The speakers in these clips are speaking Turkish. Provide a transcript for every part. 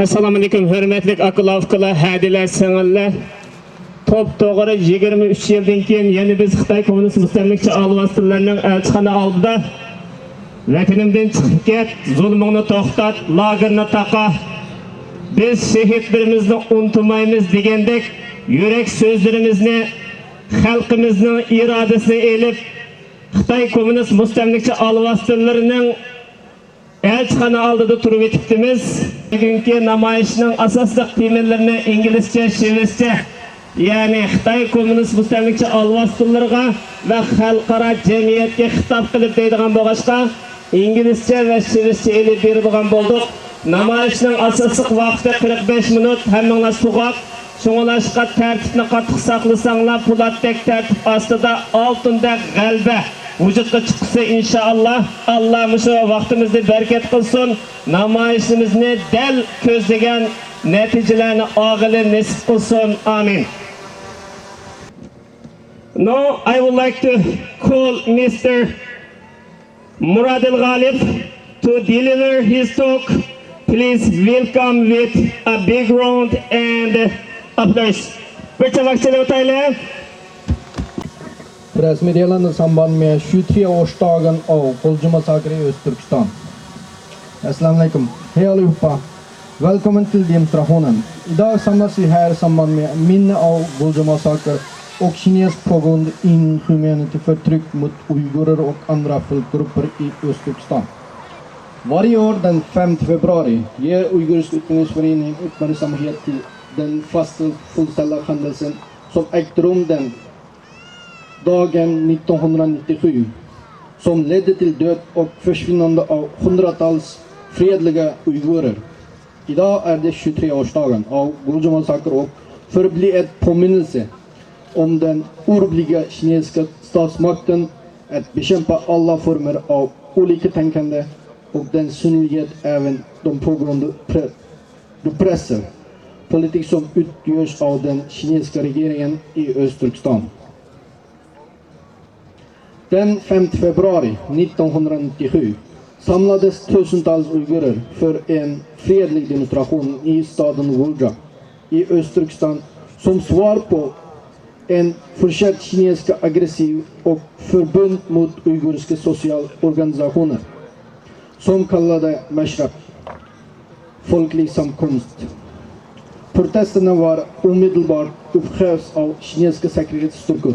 Assalamu alaikum, hürmetlik akıl-afkılar, hadiler, sığınlar. Top doğru 23 yıldan keyin yeni biz Xitoy Kommunist Müstemlikçi Alvastılarının elçixana aldıda vatanimdan chiqib ket, zulmingni to'xtat, lagerni taqa. Biz şehitlerimizni unutmaymiz degandek yürek sözlerimizni xalqimizning irodasini elib Xitoy Kommunist Müstemlikçi Alvastılarının elçixana aldıda turib etibdimiz. Bugünkü namoyishning asosli temirlerini İngilizce, Şivizce, yani Xitoy Kommunist Müstemlikçi Alvastılarga ve xalqaro jamiyatga xitob qilib deydigan bo'lg'achqa İngilizce ve Şivizce elib beradigan bo'ldik. Namoyishning asosli vaqti 45 minut, hammanglar so'qoq. Şoňalashqa tartibni qattiq saqlasanglar, Po'latdek tartib ostida oltindek g'alaba vücutga çıksa inşallah Allah şu vaktimizni bereket kılsın, namoyishimizni dal ko'zlagan natijalarni og'ili nasib qilsin. Amin. Now I would like to call Mr. Muradil Ghalib to deliver his talk. Please welcome with a big round and applause. Pressmeddelande i samband med 23-årsdagen av Koljo-massakern i Östturkestan. Assalamu alaikum. Hej allihopa. Välkommen till demonstrationen. Idag samlas vi här i samband med minne av Koljo-massakern och kinesiskt pågående inhumanity förtryck mot uigurer och andra folkgrupper i Östturkestan. Varje år den 5 februari ger Uigurisk utbildningsförening uppmärksamhet till den fastställda händelsen som ägt rum den dagen 1997 som ledde till död och försvinnande av hundratals fredliga uigurer. Idag är det 23-årsdagen av Koljo-massakern och förblir ett påminnelse om den orubbliga kinesiska statsmakten att bekämpa alla former av olika-tänkande och den synlighet även de pågående represser. Politik som utgörs av den kinesiska regeringen i Östturkestan. Den 5 februari 1997 samlades tusentals uigurer för en fredlig demonstration i staden Volga i Östturkestan som svar på en fortsatt kinesisk aggressiv och förbund mot uiguriska socialorganisationer som kallade Mashrab, folklig samkomst. Protesterna var omedelbart uppskärs av kinesiska säkerhetsstyrkor.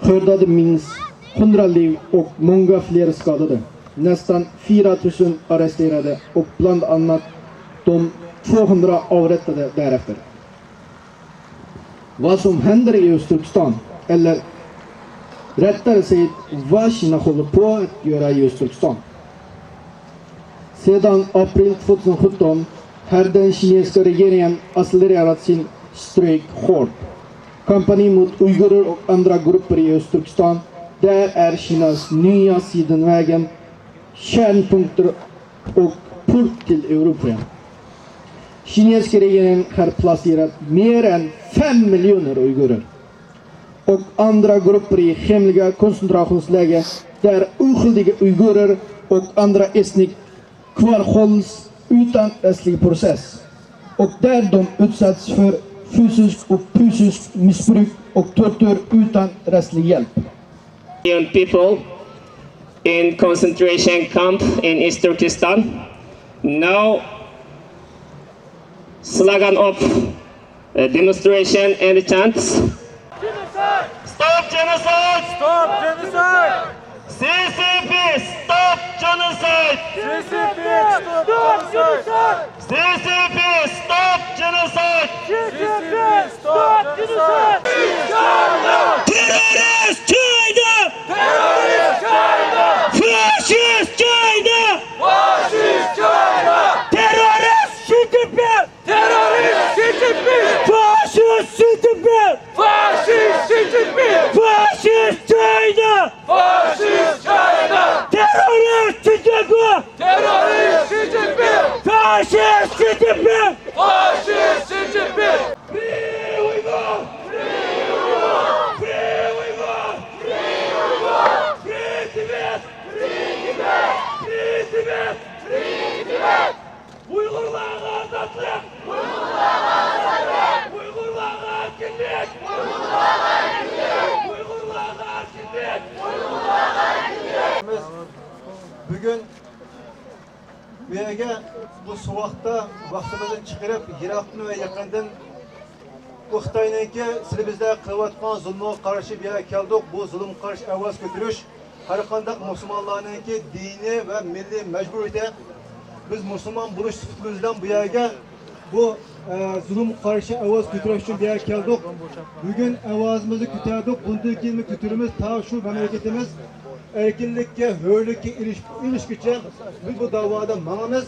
Skördade minst 100 liv och många fler skadade. Nästan 4000 arresterade och bland annat de 200 avrättade därefter. Vad som händer i Östturkestan, eller rättare sagt vad Kina håller på att göra i Östturkestan. Sedan april 2017 har den kinesiska regeringen accelererat sin strejk hårt. Kampanjen mot uigurer och andra grupper i Östturkestan, där är Kinas nya sidenvägen kärnpunkter och port till Europa. Kinesiska regeringen har placerat mer än 5 miljoner uigurer och andra grupper i hemliga koncentrationsläger där oskyldiga uigurer och andra etniker kvarhålls utan rättslig process och där de utsatts för fysisk och psykisk missbruk och tortyr utan rättslig hjälp. People in concentration camp in East Turkestan. Now slogan of demonstration and chants. Genocide! Stop genocide! Stop genocide! CCP, stop genocide! CCP, stop genocide! CCP! Faşist CCP! Free Uyghur! Free Uyghur! Free Uyghur! Free Uyghur! Free Tibet! Free Tibet! Free Tibet! Free Tibet! Uygurlara azatlık! Uygurlara azatlık! Uygurlara erkinlik! Uygurlara erkinlik! Uygurlara erkinlik! Uygurlara erkinlik! Bugün bu yerga bu soğukta vaktimizni çıkarıp Irak'tan ve yakından bu Xitoyniki siz bizler kılayotgan zulmga karşı bir yerga keldik. Bu zulm karşı ovoz ko'tarish har qanday musulmonlarningki diniy ve milliy majburiyati. Biz musulmon bo'lish sifatimizdan bu yerga bu zulm karşı ovoz ko'tarish uchun bir yerga keldik. Bugün ovozimizni ko'tardik. Bundan keyin ko'taramiz ta shu mamlakatimiz erkinlikka, hürlikka erishguncha biz bu davada mangamiz.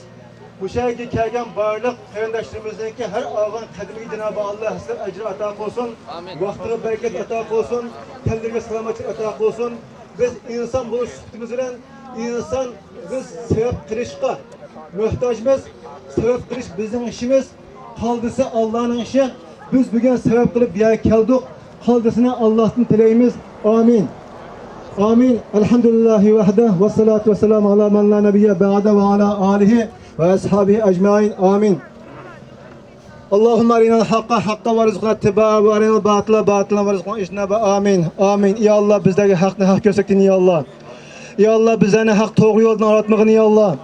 Bu yerga kelgan barliq qarindoshlarimizninki har olgan qadimiy Cenab-ı Allah sizlar ajr ato qilsin. Vaqtiga barakat ato qilsin. Tanlarga salomatlik ato qilsin. Biz inson bo'lish sifatimiz bilan inson biz sevap qilishga muhtojmiz. Sevap qilish bizning ishimiz. Qoldisi Allohning ishi. Biz bugun sevap qilib bu yerga keldik. Qoldisini Allohdan tilaymiz. Amin. Amin. Elhamdülillahi vahde ve salatu ve selamu ala men la nebiyye ba'de ve ala alihi ve ashabihi ecmaîn. Amin. Allahümme arinal hakka hakka ve rızkına tibâ ve arinal batıla batıla ve rızkına işnâbe. Amin. Amin. Ya Allah bizdeki hakkını hak gösterdiğini ya Allah. Ya Allah bizlerini hak doğru yoldan aratmağını ya Allah.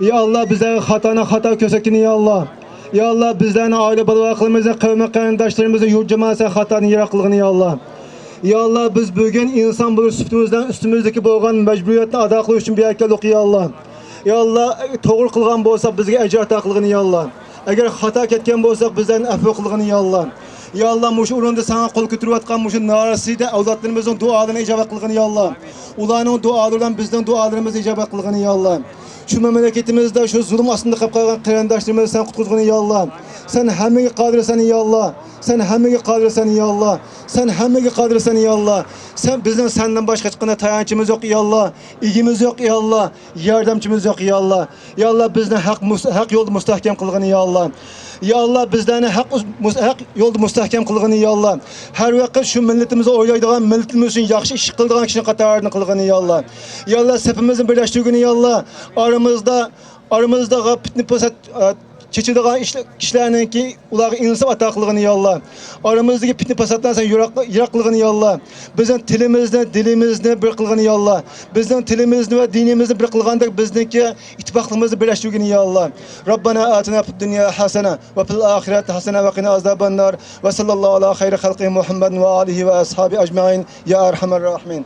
Ya Allah bizdeki hatana hata gösterdiğini ya Allah. Ya Allah bizlerini aile balalarımızın, kavmi kardeşlerimizin, yurt cemaatine hatanın yaraklığını ya Allah. Ya Allah biz bugün insan buluş sütümüzden üstümüzdeki boğan mecburiyetini ada kılış için bir erkelik ya Allah. Ya Allah doğru kılgan bolsak bizge ecir ata kılgını ya Allah. Eğer hata ketken bolsak bizden affı kılgını ya Allah. Ya Allah muşu urunda sana kol götürüvatkan muşu narasıydı avlatlarımızın dualarına icabet kılgını ya Allah. Ulanın dualarından bizden dualarımızı icabet kılgını ya Allah. Şu memleketimizde şu zulüm aslında kapkayan kıyandaşlarımızı sen kutkuzgunu ya Allah. Sen hemmegi kadirsen ya Allah. Sen hemmegi kadirsen ya Allah. Sen hemmegi kadirsen ya Allah. Sen bizden senden başka çıkana tayancımız yok ya Allah. İlgimiz yok ya Allah. Yardımcımız yok ya Allah. Ya Allah bizden hak yolda müstahkem kılgını ya Allah. Ya Allah bizden hak yolda müstahkem kılgını ya Allah. Her vakit şu milletimizi oylaydıgan, milletimiz için yaxşı iş kıldığan kişinin katarını kılgını ya Allah. Ya Allah hepimizin birleştiğini ya Allah. Aramızda fitne fasat çeçildiğin kişilerin ki uları insaf ataklığını ya Allah. Aramızdaki fitne fasattan sen yiraklığını ya Allah. Bizden dilimizle bir kılgını ya Allah. Bizden tilimizle ve dinimizle bir kılganda bizdeki ittifaklığımızı birleştirgini ya Allah. Rabbana atina fid dunya hasene ve fil ahireti hasene ve qina azaban nar ve sallallahu ala hayri halqi Muhammed ve alihi ve ashabi ecmaîn ya erhamer rahimin.